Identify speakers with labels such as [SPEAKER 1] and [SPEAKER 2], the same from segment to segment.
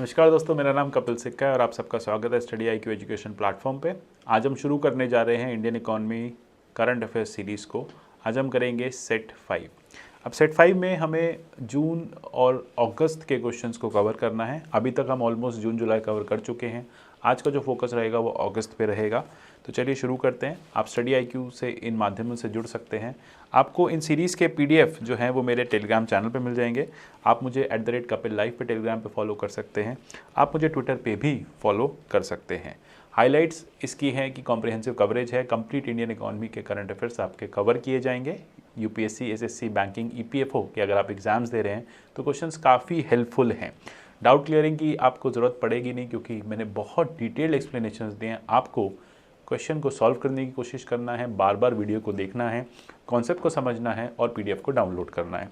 [SPEAKER 1] नमस्कार दोस्तों, मेरा नाम कपिल सिक्का है और आप सबका स्वागत है स्टडी IQ एजुकेशन प्लेटफॉर्म पे। आज हम शुरू करने जा रहे हैं Indian economy current affairs series को। आज हम करेंगे सेट 5। अब सेट 5 में हमें जून और अगस्त के क्वेश्चंस को कवर करना है। अभी तक हम ऑलमोस्ट जून जुलाई कवर कर चुके हैं। आज का जो फोकस रहेगा वो अगस्त पे रहेगा। तो चलिए शुरू करते हैं। आप स्टडी IQ से इन माध्यमों से जुड़ सकते हैं। आपको इन सीरीज़ के PDF जो हैं वो मेरे टेलीग्राम चैनल पे मिल जाएंगे। आप मुझे @कपिल लाइव पे टेलीग्राम पे फॉलो कर सकते हैं। आप मुझे ट्विटर पे भी फॉलो कर सकते हैं। हाइलाइट्स इसकी हैं कि कॉम्प्रिहेंसिव कवरेज है। कंप्लीट इंडियन इकॉनमी के करंट अफेयर्स आपके कवर किए जाएंगे। UPSC, SSC, बैंकिंग, EPFO के अगर आप एग्ज़ाम्स दे रहे हैं तो क्वेश्चंस काफ़ी हेल्पफुल हैं। डाउट क्लियरिंग की आपको ज़रूरत पड़ेगी नहीं, क्योंकि मैंने बहुत डिटेल्ड एक्सप्लेनेशंस दिए हैं। आपको क्वेश्चन को सॉल्व करने की कोशिश करना है, बार बार वीडियो को देखना है, कॉन्सेप्ट को समझना है और PDF को डाउनलोड करना है।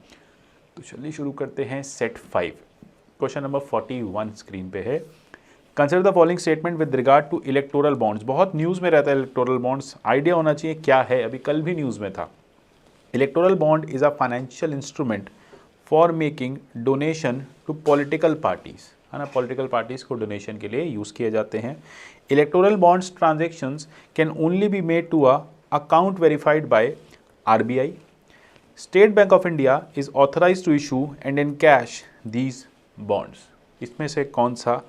[SPEAKER 1] तो चलिए शुरू करते हैं सेट 5। क्वेश्चन नंबर 41 स्क्रीन पे है। Consider the following statement with regard to electoral bonds. बहुत न्यूज़ में रहता है इलेक्टोरल बॉन्ड्स, आइडिया होना चाहिए क्या है। अभी कल भी न्यूज़ में था। Electoral bond is a financial instrument for making donation to political parties, है ना। पॉलिटिकल पार्टीज़ को डोनेशन के लिए यूज़ किए जाते हैं। Electoral bonds transactions can only be made to a account verified by RBI। State Bank of India is authorise to issue and encash these bonds. इसमें से कौन सा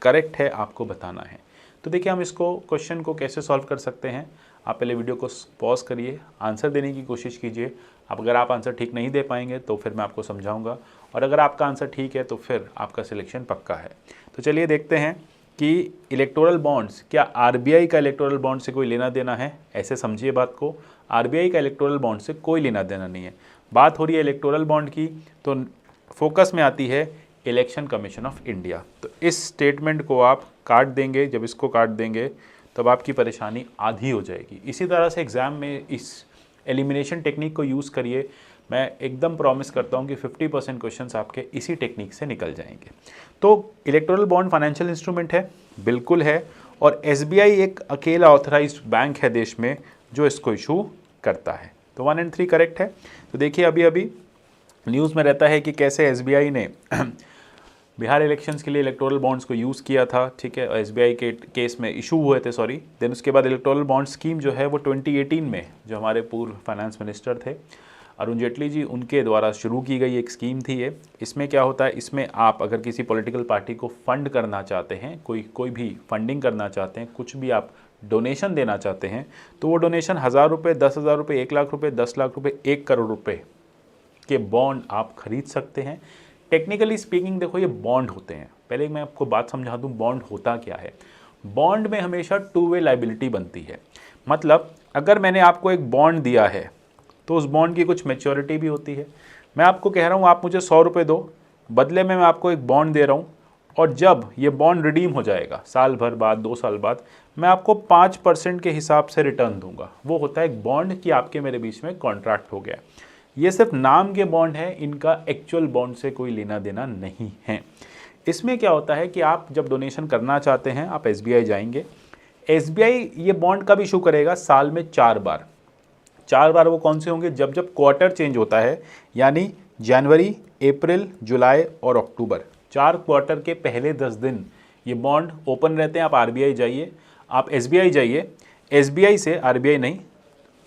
[SPEAKER 1] करेक्ट है आपको बताना है। तो देखिए, हम इसको क्वेश्चन को कैसे सॉल्व कर सकते हैं। आप पहले वीडियो को पॉज करिए, आंसर देने की कोशिश कीजिए। अब अगर आप आंसर ठीक नहीं दे पाएंगे तो फिर मैं आपको समझाऊंगा, और अगर आपका आंसर ठीक है तो फिर आपका सिलेक्शन पक्का है। तो चलिए देखते हैं कि इलेक्टोरल बॉन्ड्स, क्या RBI का इलेक्टोरल बॉन्ड से कोई लेना देना है। ऐसे समझिए बात को, RBI का इलेक्टोरल बॉन्ड से कोई लेना देना नहीं है। बात हो रही है इलेक्टोरल बॉन्ड की, तो फोकस में आती है इलेक्शन कमीशन ऑफ इंडिया। तो इस स्टेटमेंट को आप काट देंगे। जब इसको काट देंगे तब आपकी परेशानी आधी हो जाएगी। इसी तरह से एग्ज़ाम में इस एलिमिनेशन टेक्निक को यूज़ करिए। मैं एकदम प्रॉमिस करता हूँ कि 50% क्वेश्चंस आपके इसी टेक्निक से निकल जाएंगे। तो इलेक्टोरल बॉन्ड फाइनेंशियल इंस्ट्रूमेंट है, बिल्कुल है, और SBI एक अकेला ऑथराइज्ड बैंक है देश में जो इसको इशू करता है। तो 1 और 3 करेक्ट है। तो देखिए, अभी न्यूज़ में रहता है कि कैसे SBI ने बिहार इलेक्शंस के लिए इलेक्टोरल बॉन्ड्स को यूज़ किया था, ठीक है। SBI के केस में इशू हुए थे, सॉरी। देन उसके बाद इलेक्टोरल बॉन्ड स्कीम जो है वो 2018 में, जो हमारे पूर्व फाइनेंस मिनिस्टर थे अरुण जेटली जी, उनके द्वारा शुरू की गई एक स्कीम थी ये। इसमें क्या होता है, इसमें आप अगर किसी पॉलिटिकल पार्टी को फंड करना चाहते हैं, कोई भी फंडिंग करना चाहते हैं, कुछ भी आप डोनेशन देना चाहते हैं, तो वो डोनेशन 1000 रुपये, 10,000 रुपये, 1 लाख रुपये, 10 लाख रुपये, 1 करोड़ रुपये के बॉन्ड आप खरीद सकते हैं। टेक्निकली स्पीकिंग देखो, ये बॉन्ड होते हैं। पहले मैं आपको बात समझा दूं, बॉन्ड होता क्या है। बॉन्ड में हमेशा 2 वे लायबिलिटी बनती है। मतलब अगर मैंने आपको एक बॉन्ड दिया है तो उस बॉन्ड की कुछ मैच्योरिटी भी होती है। मैं आपको कह रहा हूँ आप मुझे 100 रुपये दो, बदले में मैं आपको एक बॉन्ड दे रहा हूँ, और जब ये बॉन्ड रिडीम हो जाएगा साल भर बाद, 2 साल बाद, मैं आपको 5% के हिसाब से रिटर्न दूंगा। वो होता है एक बॉन्ड कि आपके मेरे बीच में कॉन्ट्रैक्ट हो गया। ये सिर्फ नाम के बॉन्ड है, इनका एक्चुअल बॉन्ड से कोई लेना देना नहीं है। इसमें क्या होता है कि आप जब डोनेशन करना चाहते हैं, आप SBI जाएंगे। SBI ये बॉन्ड कब इशू करेगा, साल में 4 बार। 4 बार वो कौन से होंगे, जब जब क्वार्टर चेंज होता है, यानी जनवरी, अप्रैल, जुलाई और अक्टूबर। 4 क्वार्टर के पहले 10 दिन ये बॉन्ड ओपन रहते हैं। आप RBI जाइए, आप SBI जाइए, SBI से RBI नहीं,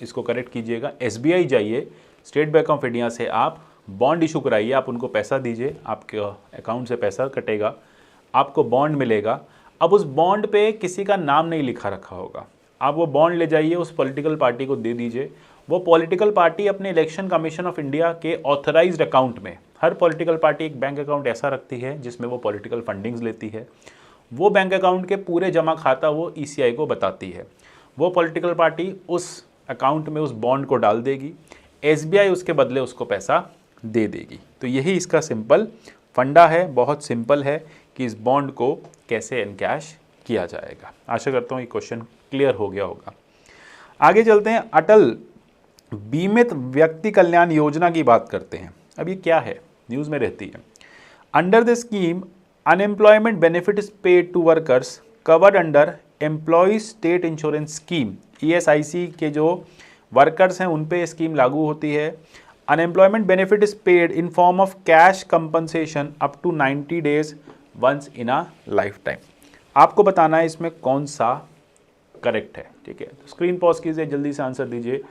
[SPEAKER 1] इसको करेक्ट कीजिएगा, SBI जाइए, स्टेट बैंक ऑफ इंडिया से आप बॉन्ड इशू कराइए। आप उनको पैसा दीजिए, आपके अकाउंट से पैसा कटेगा, आपको बॉन्ड मिलेगा। अब उस बॉन्ड पे किसी का नाम नहीं लिखा रखा होगा। आप वो बॉन्ड ले जाइए, उस पॉलिटिकल पार्टी को दे दीजिए। वो पॉलिटिकल पार्टी अपने इलेक्शन कमीशन ऑफ इंडिया के ऑथराइज्ड अकाउंट में, हर पॉलिटिकल पार्टी एक बैंक अकाउंट ऐसा रखती है जिसमें वो पॉलिटिकल फंडिंग्स लेती है। वो बैंक अकाउंट के पूरे जमा खाता वो ECI को बताती है। वो पॉलिटिकल पार्टी उस अकाउंट में उस बॉन्ड को डाल देगी, SBI उसके बदले उसको पैसा दे देगी। तो यही इसका सिंपल फंडा है, बहुत सिंपल है कि इस बॉन्ड को कैसे एनकैश किया जाएगा। आशा करता हूँ ये क्वेश्चन क्लियर हो गया होगा। आगे चलते हैं, अटल बीमित व्यक्ति कल्याण योजना की बात करते हैं। अब ये क्या है, न्यूज़ में रहती है। Under the scheme unemployment benefit is paid to workers covered under employ state insurance scheme. ESIC के जो वर्कर्स हैं उन पे स्कीम लागू होती है। Unemployment benefit is paid in form of cash compensation up to 90 days once in a life time. आपको बताना है इसमें कौन सा करेक्ट है, ठीक है। तो स्क्रीन पॉज कीजिए, जल्दी से आंसर दीजिए।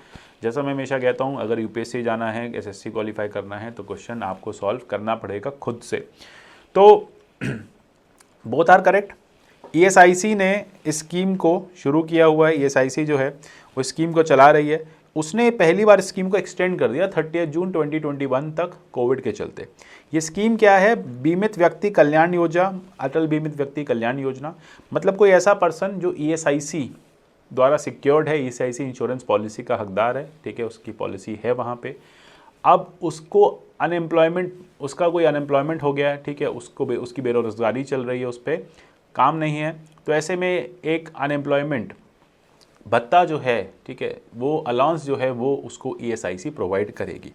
[SPEAKER 1] जैसा मैं हमेशा कहता हूँ, अगर यूपीएससी जाना है, एसएससी क्वालिफाई करना है, तो क्वेश्चन आपको सॉल्व करना पड़ेगा खुद से। तो बोथ आर करेक्ट। ईएसआईसी ने इस स्कीम को शुरू किया हुआ है, ईएसआईसी जो है वो स्कीम को चला रही है। उसने पहली बार स्कीम को एक्सटेंड कर दिया 30 जून 2021 तक कोविड के चलते। ये स्कीम क्या है? बीमित व्यक्ति कल्याण योजना, अटल बीमित व्यक्ति कल्याण योजना। मतलब कोई ऐसा पर्सन जो ईएसआईसी द्वारा सिक्योर्ड है, ईएसआईसी इंश्योरेंस पॉलिसी का हकदार है, ठीक है, उसकी पॉलिसी है वहाँ पे। अब उसको अनएम्प्लॉयमेंट, उसका कोई अनएम्प्लॉयमेंट हो गया है, ठीक है, उसकी बेरोजगारी चल रही है, उस पर काम नहीं है, तो ऐसे में एक अनएम्प्लॉयमेंट भत्ता जो है, ठीक है, वो अलाउंस जो है वो उसको ईएसआईसी प्रोवाइड करेगी।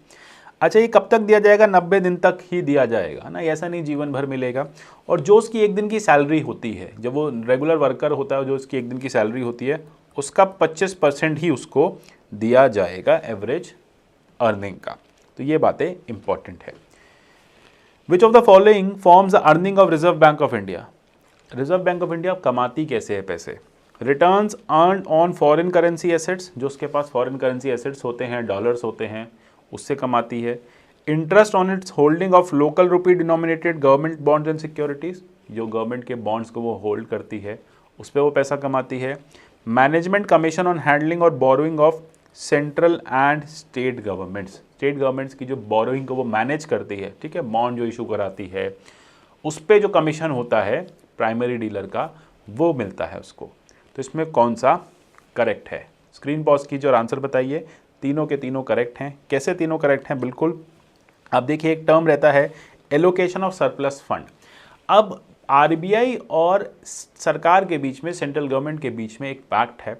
[SPEAKER 1] अच्छा, ये कब तक दिया जाएगा? 90 दिन तक ही दिया जाएगा ना, ऐसा नहीं जीवन भर मिलेगा। और जो उसकी एक दिन की सैलरी होती है, जब वो रेगुलर वर्कर होता है, जो उसकी एक दिन की सैलरी होती है, उसका 25% ही उसको दिया जाएगा एवरेज अर्निंग का। तो ये बातें इंपॉर्टेंट है। Which of the following forms the earning of reserve bank of India? Reserve bank of India कमाती कैसे है पैसे? Returns earn on foreign currency assets, जो उसके पास फॉरेन करेंसी एसेट्स होते हैं, डॉलर्स होते हैं, उससे कमाती है। Interest on it's holding of local rupee denominated government bonds and securities, जो गवर्नमेंट के बॉन्ड्स को वो होल्ड करती है, उस पर वो पैसा कमाती है। मैनेजमेंट कमीशन ऑन हैंडलिंग और borrowing of central and state governments, state governments की जो बोरोइंग को वो मैनेज करती है, ठीक है, बॉन्ड जो इशू कराती है, उस पर जो कमीशन होता है प्राइमरी डीलर का, वो मिलता है उसको। तो इसमें कौन सा करेक्ट है? स्क्रीन पॉज कीजिए और आंसर बताइए। तीनों के तीनों करेक्ट हैं। कैसे तीनों करेक्ट हैं? बिल्कुल, अब देखिए, एक टर्म रहता है एलोकेशन ऑफ सरप्लस फंड। अब आरबीआई और सरकार के बीच में, सेंट्रल गवर्नमेंट के बीच में एक पैक्ट है।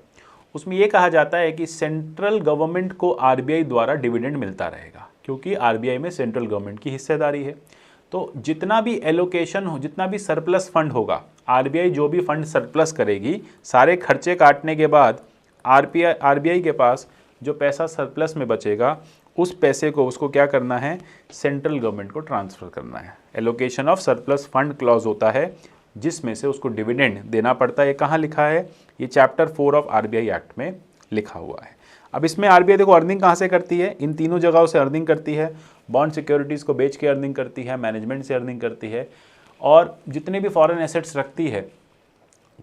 [SPEAKER 1] उसमें यह कहा जाता है कि सेंट्रल गवर्नमेंट को आरबीआई द्वारा डिविडेंड मिलता रहेगा, क्योंकि आरबीआई में सेंट्रल गवर्नमेंट की हिस्सेदारी है। तो जितना भी एलोकेशन हो, जितना भी सरप्लस फंड होगा, आरबीआई जो भी फंड सरप्लस करेगी, सारे खर्चे काटने के बाद आरबीआई के पास जो पैसा सरप्लस में बचेगा, उस पैसे को उसको क्या करना है? सेंट्रल गवर्नमेंट को ट्रांसफ़र करना है। Allocation of surplus fund clause होता है, जिसमें से उसको डिविडेंड देना पड़ता है। ये कहाँ लिखा है? ये चैप्टर 4 ऑफ आरबीआई एक्ट में लिखा हुआ है। अब इसमें आरबीआई देखो अर्निंग कहाँ से करती है? इन तीनों जगहों से अर्निंग करती है। बॉन्ड सिक्योरिटीज़ को बेच के अर्निंग करती है, मैनेजमेंट से अर्निंग करती है, और जितने भी फॉरेन एसेट्स रखती है,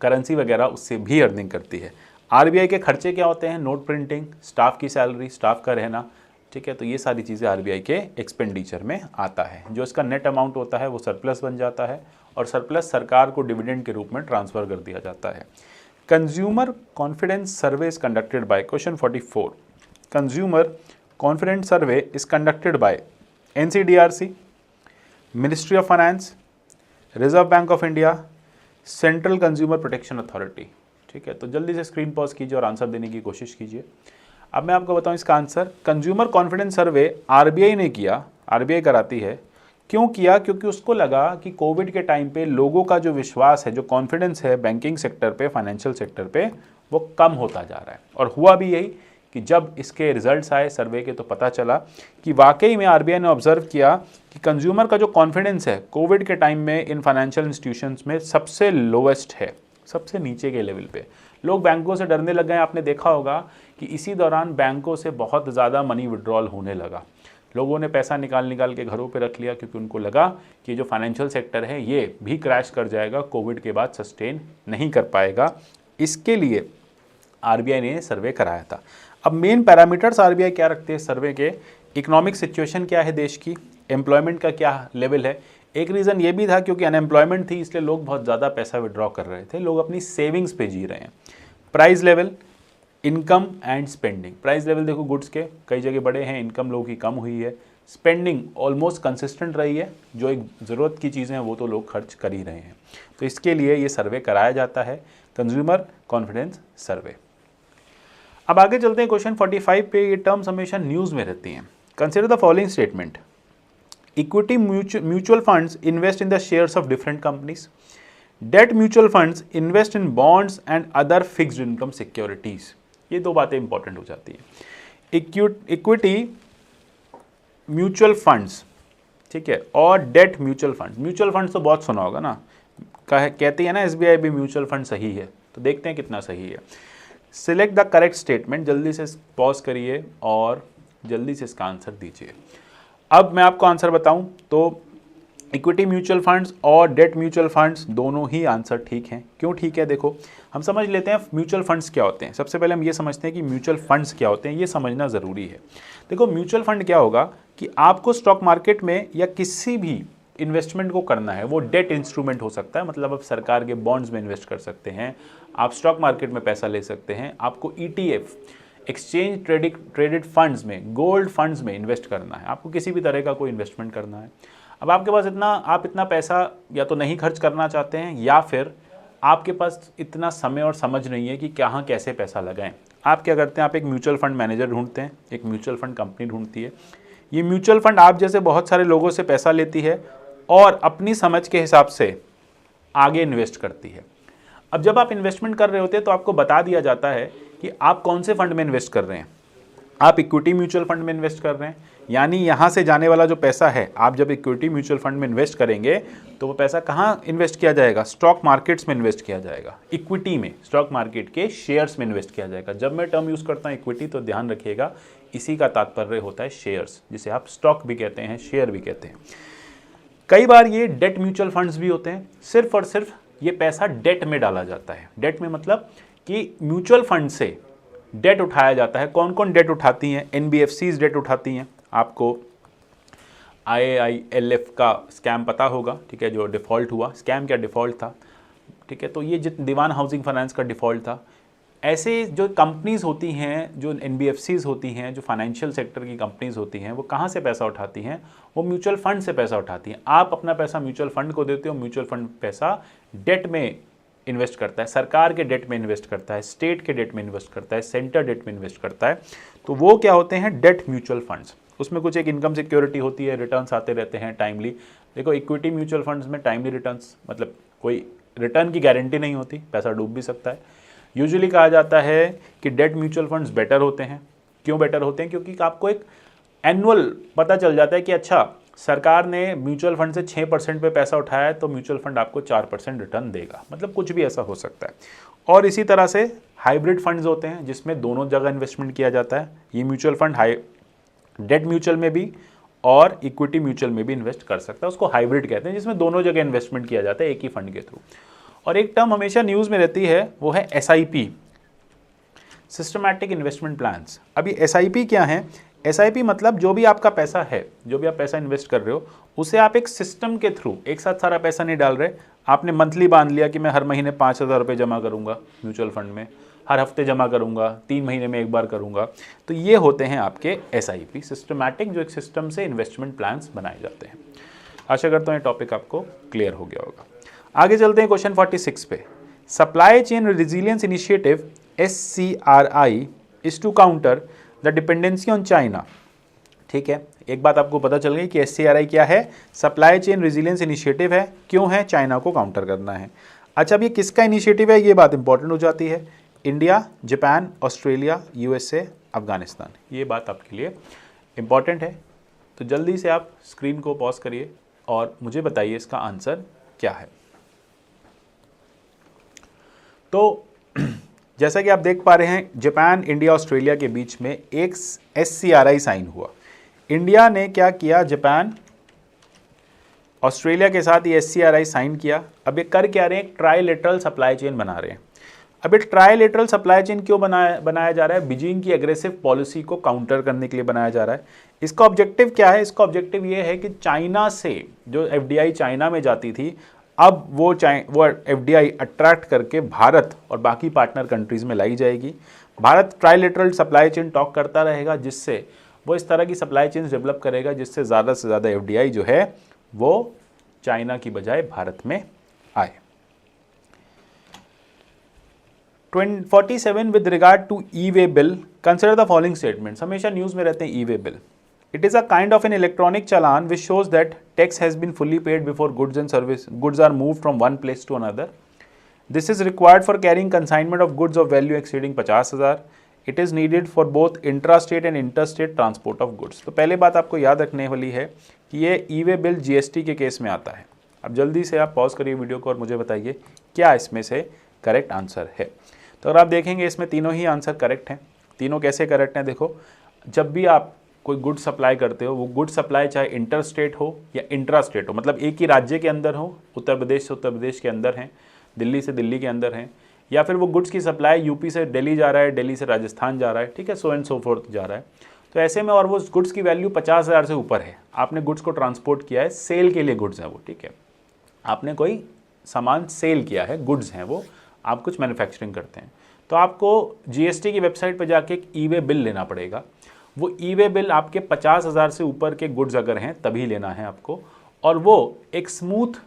[SPEAKER 1] करेंसी वगैरह, उससे भी अर्निंग करती है। आरबीआई के खर्चे क्या होते हैं? नोट प्रिंटिंग, स्टाफ की सैलरी, स्टाफ का रहना, ठीक है। तो ये सारी चीज़ें आरबीआई के एक्सपेंडिचर में आता है। जो इसका नेट अमाउंट होता है वो सरप्लस बन जाता है, और सरप्लस सरकार को डिविडेंड के रूप में ट्रांसफ़र कर दिया जाता है। Consumer confidence survey is conducted by, question 44, consumer confidence survey is conducted by NCDRC, ministry of finance, reserve bank of India, central consumer protection authority, ठीक है। तो जल्दी से स्क्रीन पॉज कीजिए और आंसर देने की कोशिश कीजिए। अब मैं आपको बताऊं इसका आंसर। कंज्यूमर कॉन्फिडेंस सर्वे आरबीआई ने किया, आरबीआई कराती है। क्यों किया? क्योंकि उसको लगा कि कोविड के टाइम पे लोगों का जो विश्वास है, जो कॉन्फिडेंस है बैंकिंग सेक्टर पे, फाइनेंशियल सेक्टर पे, वो कम होता जा रहा है। और हुआ भी यही कि जब इसके रिजल्ट्स आए सर्वे के, तो पता चला कि वाकई में आरबीआई ने ऑब्जर्व किया कि कंज्यूमर का जो कॉन्फिडेंस है कोविड के टाइम में इन फाइनेंशियल इंस्टीट्यूशंस में सबसे लोवेस्ट है, सबसे नीचे के लेवल पे। लोग बैंकों से डरने लग गए। आपने देखा होगा कि इसी दौरान बैंकों से बहुत ज़्यादा मनी विड्रॉल होने लगा। लोगों ने पैसा निकाल के घरों पे रख लिया, क्योंकि उनको लगा कि जो फाइनेंशियल सेक्टर है ये भी क्रैश कर जाएगा, कोविड के बाद सस्टेन नहीं कर पाएगा। इसके लिए आरबीआई ने सर्वे कराया था। अब मेन पैरामीटर्स आरबीआई क्या रखते हैं सर्वे के? इकोनॉमिक सिचुएशन क्या है देश की, एम्प्लॉयमेंट का क्या लेवल है। एक रीज़न ये भी था क्योंकि अनएम्प्लॉयमेंट थी, इसलिए लोग बहुत ज़्यादा पैसा विड्रॉ कर रहे थे, लोग अपनी सेविंग्स पे जी रहे हैं। Price level, income and spending. Price level देखो गुड्स के कई जगह बड़े हैं, इनकम लोगों की कम हुई है, स्पेंडिंग ऑलमोस्ट कंसिस्टेंट रही है, जो एक ज़रूरत की चीज़ें हैं वो तो लोग खर्च कर ही रहे हैं। तो इसके लिए ये सर्वे कराया जाता है, कंज्यूमर कॉन्फिडेंस सर्वे। अब आगे चलते हैं क्वेश्चन 45 पे। ये टर्म्स हमेशा न्यूज़ में रहती हैं। Consider the following statement, equity mutual funds invest in the shares of different companies, debt mutual funds invest in bonds and other fixed income securities. ये दो बातें इंपॉर्टेंट हो जाती है। इक्विटी म्यूचुअल फंड्स, ठीक है, और debt mutual funds. Mutual funds तो बहुत सुना होगा ना, कहती है ना SBI भी म्यूचुअल फंड सही है, तो देखते हैं कितना सही है। सिलेक्ट द करेक्ट स्टेटमेंट, जल्दी से पॉज करिए और जल्दी से इसका आंसर दीजिए। अब मैं आपको आंसर बताऊं तो इक्विटी म्यूचुअल फंड्स और डेट म्यूचुअल फंड्स दोनों ही आंसर ठीक हैं। क्यों ठीक है, देखो हम समझ लेते हैं म्यूचुअल फंड्स क्या होते हैं। सबसे पहले हम ये समझते हैं कि म्यूचुअल फंड्स क्या होते हैं, ये समझना ज़रूरी है। देखो म्यूचुअल फंड क्या होगा कि आपको स्टॉक मार्केट में या किसी भी इन्वेस्टमेंट को करना है, वो डेट इंस्ट्रूमेंट हो सकता है, मतलब आप सरकार के बॉन्ड्स में इन्वेस्ट कर सकते हैं, आप स्टॉक मार्केट में पैसा ले सकते हैं, आपको ETF एक्सचेंज ट्रेडेड फंड्स में, गोल्ड फंड्स में इन्वेस्ट करना है, आपको किसी भी तरह का कोई इन्वेस्टमेंट करना है। अब आपके पास आप इतना पैसा या तो नहीं खर्च करना चाहते हैं या फिर आपके पास इतना समय और समझ नहीं है कि कहाँ कैसे पैसा लगाएं। आप क्या करते हैं, आप एक म्यूचुअल फंड मैनेजर ढूंढते हैं, एक म्यूचुअल फंड कंपनी ढूंढती है। ये म्यूचुअल फंड आप जैसे बहुत सारे लोगों से पैसा लेती है और अपनी समझ के हिसाब से आगे इन्वेस्ट करती है। अब जब आप इन्वेस्टमेंट कर रहे होते हैं तो आपको बता दिया जाता है कि आप कौन से फंड में इन्वेस्ट कर रहे हैं। आप इक्विटी म्यूचुअल फंड में इन्वेस्ट कर रहे हैं, यानी यहाँ से जाने वाला जो पैसा है, आप जब इक्विटी म्यूचुअल फंड में इन्वेस्ट करेंगे तो वो पैसा कहाँ इन्वेस्ट किया जाएगा, स्टॉक मार्केट्स में इन्वेस्ट किया जाएगा। इक्विटी में, स्टॉक मार्केट के शेयर्स में इन्वेस्ट किया जाएगा। जब मैं टर्म यूज़ करता हूँ इक्विटी तो ध्यान रखिएगा, इसी का तात्पर्य होता है शेयर्स, जिसे आप स्टॉक भी कहते हैं, शेयर भी कहते हैं। कई बार ये डेट म्यूचुअल फंड्स भी होते हैं, सिर्फ और सिर्फ ये पैसा डेट में डाला जाता है। डेट में मतलब कि म्यूचुअल फंड से डेट उठाया जाता है। कौन कौन डेट उठाती हैं, NBFCs डेट उठाती हैं। आपको IAILF का स्कैम पता होगा, ठीक है, जो डिफ़ॉल्ट हुआ, स्कैम क्या डिफ़ॉल्ट था, ठीक है, तो ये दीवान हाउसिंग फाइनेंस का डिफ़ॉल्ट था। ऐसे जो कंपनीज़ होती हैं, जो NBFCs होती हैं, जो फाइनेंशियल सेक्टर की कंपनीज़ होती हैं, वो कहाँ से पैसा उठाती हैं, वो म्यूचुअल फंड से पैसा उठाती हैं। आप अपना पैसा म्यूचुअल फंड को देते हो, म्यूचुअल फंड पैसा डेट में इन्वेस्ट करता है, सरकार के डेट में इन्वेस्ट करता है, स्टेट के डेट में इन्वेस्ट करता है, सेंटर डेट में इन्वेस्ट करता है। तो वो क्या होते हैं, डेट म्यूचुअल फंड्स। उसमें कुछ एक इनकम सिक्योरिटी होती है, रिटर्न्स आते रहते हैं टाइमली। देखो इक्विटी म्यूचुअल फंड्स में टाइमली रिटर्न्स, मतलब कोई रिटर्न की गारंटी नहीं होती, पैसा डूब भी सकता है। यूजुअली कहा जाता है कि डेट म्यूचुअल फंड्स बेटर होते हैं। क्यों बेटर होते हैं, क्योंकि आपको एक एनुअल पता चल जाता है कि अच्छा सरकार ने म्यूचुअल फंड से 6% पे पैसा उठाया है तो म्यूचुअल फंड आपको 4% रिटर्न देगा, मतलब कुछ भी ऐसा हो सकता है। और इसी तरह से हाइब्रिड फंड्स होते हैं जिसमें दोनों जगह इन्वेस्टमेंट किया जाता है। ये म्यूचुअल फंड डेट म्यूचुअल में भी और इक्विटी म्यूचुअल में भी इन्वेस्ट कर सकता है, उसको हाइब्रिड कहते हैं, जिसमें दोनों जगह इन्वेस्टमेंट किया जाता है एक ही फंड के थ्रू। और एक टर्म हमेशा न्यूज़ में रहती है, वो है SIP, सिस्टमैटिक इन्वेस्टमेंट प्लान्स। अभी SIP क्या है, SIP मतलब जो भी आपका पैसा है, जो भी आप पैसा इन्वेस्ट कर रहे हो, उसे आप एक सिस्टम के थ्रू, एक साथ सारा पैसा नहीं डाल रहे, आपने मंथली बांध लिया कि मैं हर महीने 5,000 रुपये जमा करूंगा म्यूचुअल फंड में, हर हफ्ते जमा करूंगा, 3 महीने में एक बार करूंगा। तो ये होते हैं आपके SIP, सिस्टमैटिक, जो एक सिस्टम से इन्वेस्टमेंट प्लान्स बनाए जाते हैं। आशा करता हूँ ये टॉपिक आपको क्लियर हो गया होगा। आगे चलते हैं क्वेश्चन 46 पे। Supply chain resilience initiative SCRI is to counter the dependency on China. ठीक है, एक बात आपको पता चल गई कि SCRI क्या है, सप्लाई चेन रिजिलियंस इनिशिएटिव है। क्यों है, चाइना को काउंटर करना है। अच्छा, अब ये किसका इनिशिएटिव है, ये बात इंपॉर्टेंट हो जाती है। India, Japan, Australia, USA, Afghanistan, ये बात आपके लिए इंपॉर्टेंट है। तो जल्दी से आप स्क्रीन को पॉज करिए और मुझे बताइए इसका आंसर क्या है। तो जैसा कि आप देख पा रहे हैं, जापान, इंडिया, ऑस्ट्रेलिया के बीच में एक SCRI साइन हुआ। इंडिया ने क्या किया, जापान, ऑस्ट्रेलिया के साथ ये SCRI साइन किया। अब ये कर क्या रहे हैं, एक ट्राइलेटरल सप्लाई चेन बना रहे हैं। अब ये ट्राइलेटरल सप्लाई चेन क्यों बनाया जा रहा है, बीजिंग की एग्रेसिव पॉलिसी को काउंटर करने के लिए बनाया जा रहा है। इसका ऑब्जेक्टिव क्या है, इसका ऑब्जेक्टिव ये है कि चाइना से जो FDI चाइना में जाती थी, अब वो FDI अट्रैक्ट करके भारत और बाकी पार्टनर कंट्रीज़ में लाई जाएगी। Bharat trilateral supply chain talk करता रहेगा, जिससे वो इस तरह की सप्लाई चेन डेवलप करेगा जिससे ज़्यादा से ज़्यादा FDI जो है वो चाइना की बजाय भारत में आए। 47 with regard to e way bill, consider the following statements. हमेशा न्यूज़ में रहते हैं e way bill. It is a kind of an electronic challan which shows that tax has been fully paid before goods are moved from one place to another. This is required for carrying consignment of goods of value exceeding 50,000. It is needed for both intrastate and interstate transport of goods. तो पहले बात आपको याद रखने वाली है कि ये ई-वे बिल GST के केस में आता है। अब जल्दी से आप पॉज करिए वीडियो को और मुझे बताइए क्या इसमें से करेक्ट आंसर है। तो अगर आप देखेंगे इसमें तीनों ही आंसर करेक्ट हैं। तीनों कैसे करेक्ट हैं, देखो, जब भी आप कोई गुड सप्लाई करते हो, वो गुड सप्लाई चाहे इंटर स्टेट हो या इंट्रा स्टेट हो, मतलब एक ही राज्य के अंदर हो, उत्तर प्रदेश से उत्तर प्रदेश के अंदर हैं, दिल्ली से दिल्ली के अंदर हैं, या फिर वो गुड्स की सप्लाई यूपी से दिल्ली जा रहा है, दिल्ली से राजस्थान जा रहा है, ठीक है, सो एंड सो फोर्थ जा रहा है। तो ऐसे में, और वो गुड्स की वैल्यू 50,000 से ऊपर है, आपने गुड्स को ट्रांसपोर्ट किया है, सेल के लिए गुड्स हैं वो, ठीक है, आपने कोई सामान सेल किया है, गुड्स हैं वो, आप कुछ मैन्युफैक्चरिंग करते हैं, तो आपको जीएसटी की वेबसाइट पर जाके एक ई वे बिल लेना पड़ेगा। वो ई वे बिल आपके 50,000 से ऊपर के गुड्स अगर हैं तभी लेना है आपको, और वो एक स्मूथ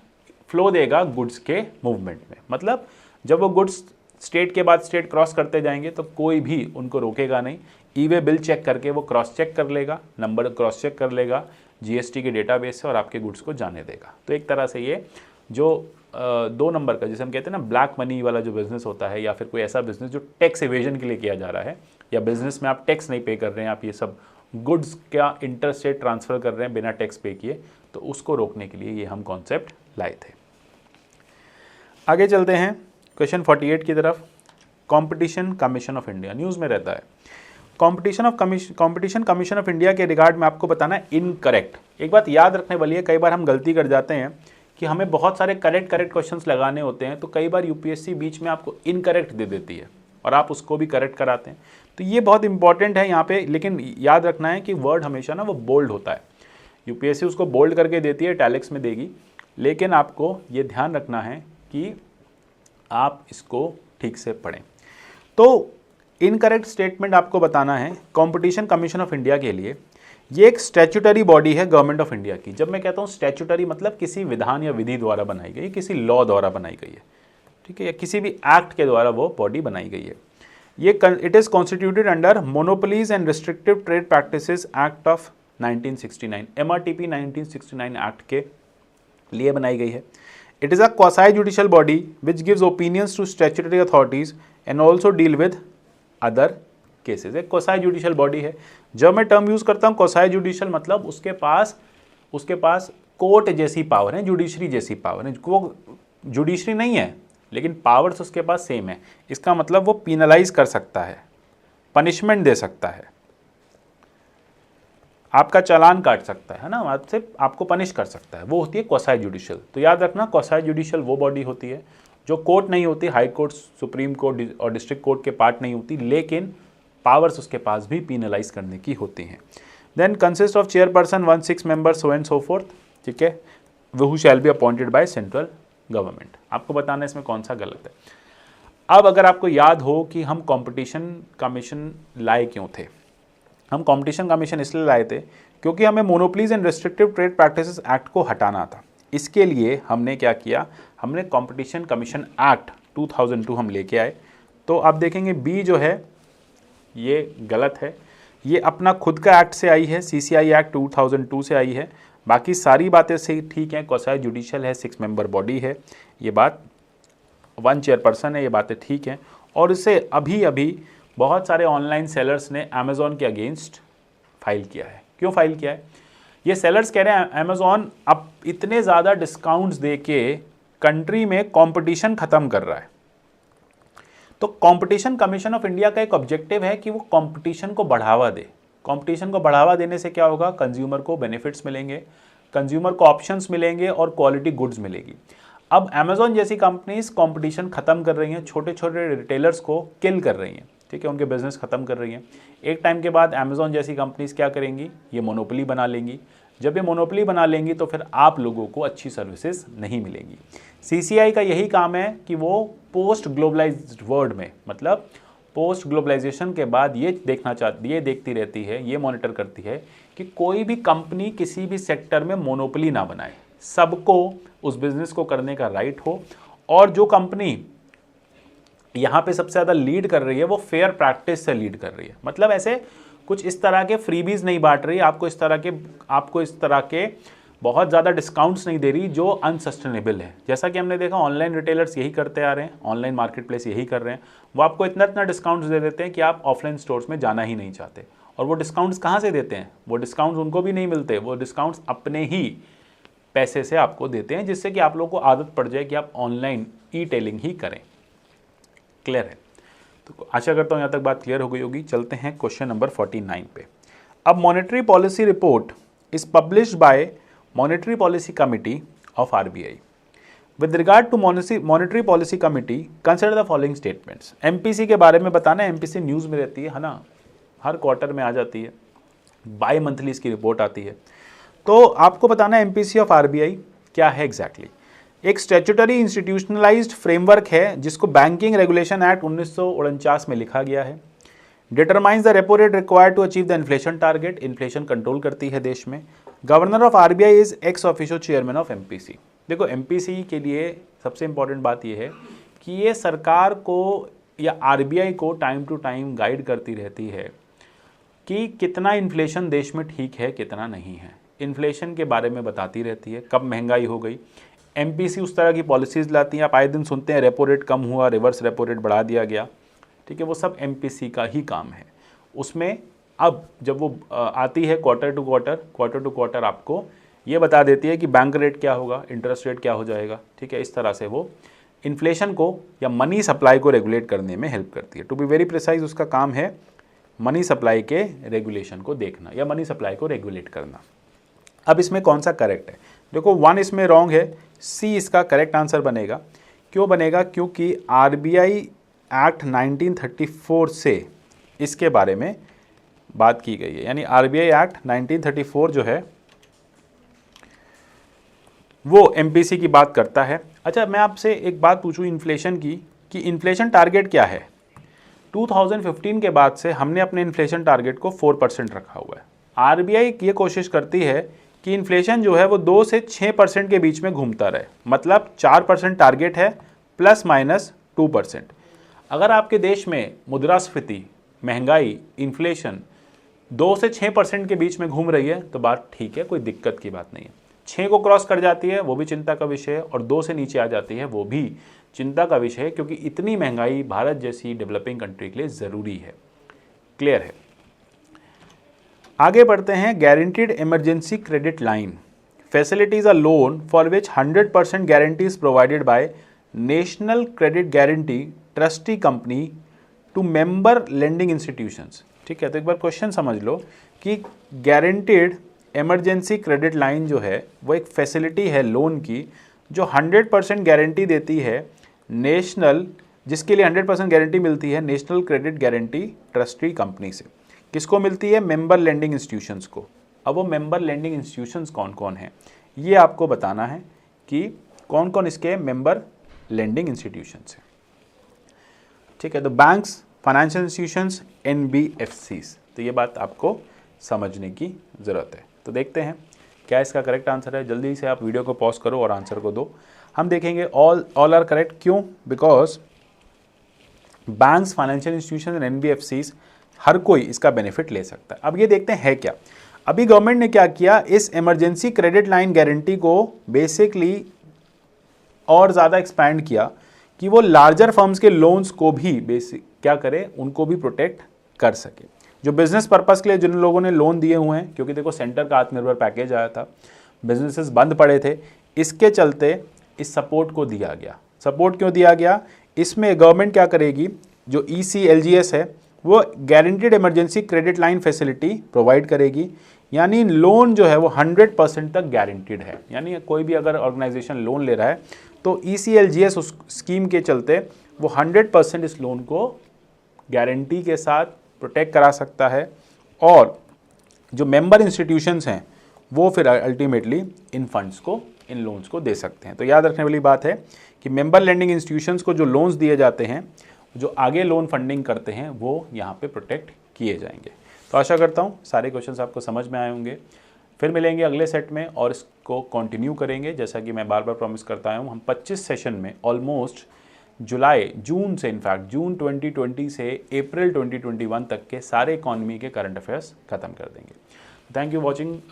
[SPEAKER 1] फ्लो देगा गुड्स के मूवमेंट में। मतलब जब वो गुड्स स्टेट के बाद स्टेट क्रॉस करते जाएंगे तो कोई भी उनको रोकेगा नहीं, ई वे बिल चेक करके वो क्रॉस चेक कर लेगा, नंबर क्रॉस चेक कर लेगा जीएसटी के डेटाबेस से और आपके गुड्स को जाने देगा। तो एक तरह से ये जो 2 नंबर का, जिसे हम कहते हैं ना ब्लैक मनी वाला जो बिज़नेस होता है, या फिर कोई ऐसा बिज़नेस जो टैक्स एवेजन के लिए किया जा रहा है, या बिज़नेस में आप टैक्स नहीं पे कर रहे हैं, आप ये सब गुड्स का इंटर स्टेट ट्रांसफ़र कर रहे हैं बिना टैक्स पे किए, तो उसको रोकने के लिए ये हम कॉन्सेप्ट लाए थे। आगे चलते हैं क्वेश्चन 48 की तरफ। Competition commission of India news में रहता है। कंपटीशन कमीशन ऑफ इंडिया के रिगार्ड में आपको बताना है इनकरेक्ट। एक बात याद रखने वाली है, कई बार हम गलती कर जाते हैं कि हमें बहुत सारे करेक्ट क्वेश्चंस लगाने होते हैं, तो कई बार यूपीएससी बीच में आपको इनकरेक्ट दे देती है और आप उसको भी करेक्ट कराते हैं। तो ये बहुत इंपॉर्टेंट है यहाँ पे, लेकिन याद रखना है कि वर्ड हमेशा ना वो बोल्ड होता है। यूपीएससी उसको बोल्ड करके देती है, इटैलिक्स में देगी, लेकिन आपको ये ध्यान रखना है कि आप इसको ठीक से पढ़ें। तो इनकरेक्ट स्टेटमेंट आपको बताना है कंपटीशन कमीशन ऑफ इंडिया के लिए। ये एक स्टैट्यूटरी बॉडी है गवर्नमेंट ऑफ इंडिया की। जब मैं कहता हूँ स्टैट्यूटरी, मतलब किसी विधान या विधि द्वारा बनाई गई, किसी लॉ द्वारा बनाई गई है, ठीक है, या किसी भी एक्ट के द्वारा वो बॉडी बनाई गई है। ये it is constituted under monopolies and restrictive trade practices act of 1969, MRTP 1969 act के लिए बनाई गई है। It is a quasi judicial body which gives opinions to statutory authorities and also deal with other cases. एक quasi judicial body है। जब मैं term use करता हूँ क्वासी जुडिशियल, मतलब उसके पास कोर्ट जैसी पावर है, जुडिशरी जैसी पावर है। वो जुडिशरी नहीं है, लेकिन पावर्स उसके पास सेम है। इसका मतलब वो पीनलाइज कर सकता है, पनिशमेंट दे सकता है, आपका चालान काट सकता है ना, आपसे आपको पनिश कर सकता है। वो होती है क्वासी जुडिशियल। तो याद रखना, क्वासी जुडिशियल वो बॉडी होती है जो कोर्ट नहीं होती, हाई कोर्ट, सुप्रीम कोर्ट और डिस्ट्रिक्ट कोर्ट के पार्ट नहीं होती, लेकिन पावर्स उसके पास भी पीनलाइज करने की होती हैं। Then consist of chairperson 1/6 member so and so forth, ठीक है, who shall be appointed by central government. आपको बताना है इसमें कौन सा गलत है। अब अगर आपको याद हो कि हम कंपटीशन कमीशन लाए क्यों थे, हम कंपटीशन कमीशन इसलिए लाए थे क्योंकि हमें monopolies and restrictive trade practices act को हटाना था। इसके लिए हमने क्या किया, हमने कंपटीशन कमीशन एक्ट 2002 हम लेके आए। तो आप देखेंगे बी जो है ये गलत है, ये अपना खुद का एक्ट से आई है, CCI एक्ट 2002 से आई है। बाकी सारी बातें सही ठीक हैं, क्वासी जुडिशियल है, 6 मेंबर बॉडी है, ये बात 1 चेयरपर्सन है, ये बातें ठीक हैं। और इसे अभी बहुत सारे ऑनलाइन सेलर्स ने अमेज़ॉन के अगेंस्ट फाइल किया है। क्यों फाइल किया है? ये सेलर्स कह रहे हैं अमेज़ॉन अब इतने ज़्यादा डिस्काउंट्स दे के कंट्री में कंपटीशन ख़त्म कर रहा है। तो कंपटीशन कमीशन ऑफ इंडिया का एक ऑब्जेक्टिव है कि वो कंपटीशन को बढ़ावा दे। कंपटीशन को बढ़ावा देने से क्या होगा, कंज्यूमर को बेनिफिट्स मिलेंगे, कंज्यूमर को ऑप्शंस मिलेंगे और क्वालिटी गुड्स मिलेगी। अब अमेज़ॉन जैसी कंपनीज कंपटीशन ख़त्म कर रही हैं, छोटे छोटे रिटेलर्स को किल कर रही हैं, ठीक है, उनके बिजनेस ख़त्म कर रही हैं। एक टाइम के बाद अमेज़ॉन जैसी कंपनीज क्या करेंगी, ये मोनोपोली बना लेंगी। जब ये मोनोपोली बना लेंगी तो फिर आप लोगों को अच्छी सर्विसेज नहीं मिलेंगी। CCI का यही काम है कि वो पोस्ट ग्लोबलाइज्ड वर्ल्ड में, मतलब पोस्ट ग्लोबलाइजेशन के बाद ये देखती रहती है, ये मॉनिटर करती है कि कोई भी कंपनी किसी भी सेक्टर में मोनोपोली ना बनाए, सबको उस बिज़नेस को करने का राइट हो। और जो कंपनी यहाँ पे सबसे ज़्यादा लीड कर रही है वो फेयर प्रैक्टिस से लीड कर रही है। मतलब ऐसे कुछ इस तरह के फ्रीबीज नहीं बांट रही, आपको इस तरह के बहुत ज़्यादा डिस्काउंट्स नहीं दे रही जो अनसस्टेनेबल है। जैसा कि हमने देखा ऑनलाइन रिटेलर्स यही करते आ रहे हैं, ऑनलाइन मार्केट प्लेस यही कर रहे हैं। वो आपको इतना डिस्काउंट्स दे देते हैं कि आप ऑफलाइन स्टोर्स में जाना ही नहीं चाहते। और वो डिस्काउंट्स कहाँ से देते हैं? वो डिस्काउंट्स उनको भी नहीं मिलते, वो डिस्काउंट्स अपने ही पैसे से आपको देते हैं, जिससे कि आप लोगों को आदत पड़ जाए कि आप ऑनलाइन ई टेलिंग ही करें। क्लियर है? तो आशा करता हूँ यहाँ तक बात क्लियर हो गई होगी। चलते हैं क्वेश्चन नंबर 49 पे। अब monetary policy report is published by monetary policy committee of RBI. With regard to monetary policy committee consider the following statements. MPC के बारे में बताना है। एमपीसी न्यूज़ में रहती है ना, हर क्वार्टर में आ जाती है, बाई मंथली इसकी रिपोर्ट आती है। तो आपको बताना है एमपीसी ऑफ आरबीआई क्या है एग्जैक्टली। एक स्टैट्यूटरी इंस्टीट्यूशनलाइज्ड फ्रेमवर्क है जिसको बैंकिंग रेगुलेशन एक्ट 1949 में लिखा गया है। Determines the repo rate required to achieve the inflation target. Inflation control करती है देश में। Governor of RBI is ex officio chairman of MPC. देखो एमपीसी के लिए सबसे इंपॉर्टेंट बात यह है कि ये सरकार को या आरबीआई को टाइम टू टाइम गाइड करती रहती है कि कितना इन्फ्लेशन देश में ठीक है, कितना नहीं है। इन्फ्लेशन के बारे में बताती रहती है, कब महंगाई हो गई। एमपीसी उस तरह की पॉलिसीज़ लाती हैं। आप आए दिन सुनते हैं रेपो रेट कम हुआ, रिवर्स रेपो रेट बढ़ा दिया गया, ठीक है, वो सब एमपीसी का ही काम है। उसमें अब जब वो आती है क्वार्टर टू क्वार्टर आपको ये बता देती है कि बैंक रेट क्या होगा, इंटरेस्ट रेट क्या हो जाएगा, ठीक है। इस तरह से वो इन्फ्लेशन को या मनी सप्लाई को रेगुलेट करने में हेल्प करती है। टू बी वेरी प्रिसाइज उसका काम है मनी सप्लाई के रेगुलेशन को देखना या मनी सप्लाई को रेगुलेट करना। अब इसमें कौन सा करेक्ट है? देखो 1 इसमें रॉन्ग है, सी इसका करेक्ट आंसर बनेगा। क्यों बनेगा? क्योंकि आरबीआई एक्ट 1934 से इसके बारे में बात की गई है। यानी आरबीआई एक्ट 1934 जो है वो एमपीसी की बात करता है। अच्छा, मैं आपसे एक बात पूछूं इन्फ्लेशन की, कि इन्फ्लेशन टारगेट क्या है? 2015 के बाद से हमने अपने इन्फ्लेशन टारगेट को 4% रखा हुआ है। आरबीआई ये कोशिश करती है कि इन्फ्लेशन जो है वो 2 से 6% के बीच में घूमता रहे, मतलब 4% टारगेट है प्लस माइनस 2%। अगर आपके देश में मुद्रास्फीति, महंगाई, इन्फ्लेशन 2 से 6% के बीच में घूम रही है तो बात ठीक है, कोई दिक्कत की बात नहीं है। 6 को क्रॉस कर जाती है वो भी चिंता का विषय है, और 2 से नीचे आ जाती है वो भी चिंता का विषय है, क्योंकि इतनी महंगाई भारत जैसी डेवलपिंग कंट्री के लिए ज़रूरी है। क्लियर है? आगे बढ़ते हैं। Guaranteed emergency credit line facilities a loan for which 100% guarantee is provided by national credit guarantee trustee company to member lending institutions. ठीक है, तो एक बार क्वेश्चन समझ लो कि गारंटीड इमरजेंसी क्रेडिट लाइन जो है वो एक फैसिलिटी है लोन की जो 100% गारंटी देती है नेशनल, जिसके लिए 100% गारंटी मिलती है national credit guarantee trustee company से। किसको मिलती है? मेंबर लेंडिंग इंस्टीट्यूशंस को। अब वो मेंबर लेंडिंग इंस्टीट्यूशंस कौन कौन हैं ये आपको बताना है कि कौन कौन इसके मेंबर लेंडिंग इंस्टीट्यूशंस हैं। ठीक है, तो बैंक्स, फाइनेंशियल इंस्टीट्यूशंस, एनबीएफसीज, तो ये बात आपको समझने की ज़रूरत है। तो देखते हैं क्या इसका करेक्ट आंसर है। जल्दी से आप वीडियो को पॉज करो और आंसर को दो। हम देखेंगे ऑल आर करेक्ट। क्यों? Because banks, financial institutions and NBFCs हर कोई इसका बेनिफिट ले सकता है। अब ये देखते हैं क्या। अभी गवर्नमेंट ने क्या किया, इस इमरजेंसी क्रेडिट लाइन गारंटी को बेसिकली और ज़्यादा एक्सपैंड किया कि वो लार्जर फर्म्स के लोन्स को भी बेसिक क्या करे, उनको भी प्रोटेक्ट कर सके। जो बिजनेस पर्पस के लिए जिन लोगों ने लोन दिए हुए हैं, क्योंकि देखो सेंटर का आत्मनिर्भर पैकेज आया था, बिजनेसेस बंद पड़े थे, इसके चलते इस सपोर्ट को दिया गया। सपोर्ट क्यों दिया गया? इसमें गवर्नमेंट क्या करेगी, जो ECLGS है वो guaranteed emergency credit line facility provide करेगी। यानी लोन जो है वो 100% तक गारंटीड है। यानी कोई भी अगर ऑर्गेनाइजेशन लोन ले रहा है तो ECLGS उस स्कीम के चलते वो 100% इस लोन को गारंटी के साथ प्रोटेक्ट करा सकता है, और जो मेंबर इंस्टीट्यूशंस हैं वो फिर अल्टीमेटली इन फंड्स को, इन लोन्स को दे सकते हैं। तो याद रखने वाली बात है कि मेंबर लेंडिंग इंस्टीट्यूशंस को जो लोन्स दिए जाते हैं, जो आगे लोन फंडिंग करते हैं, वो यहाँ पे प्रोटेक्ट किए जाएंगे। तो आशा करता हूँ सारे क्वेश्चंस आपको समझ में आए होंगे। फिर मिलेंगे अगले सेट में और इसको कंटिन्यू करेंगे। जैसा कि मैं बार बार प्रॉमिस करता हूँ, हम 25 सेशन में ऑलमोस्ट जून से, इनफैक्ट जून 2020 से अप्रैल 2021 तक के सारे इकॉनमी के करंट अफेयर्स खत्म कर देंगे।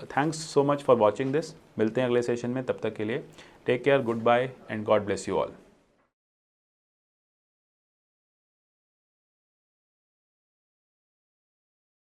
[SPEAKER 1] Thanks so much for watching this. मिलते हैं अगले सेशन में, तब तक के लिए take care, good bye and God bless you all.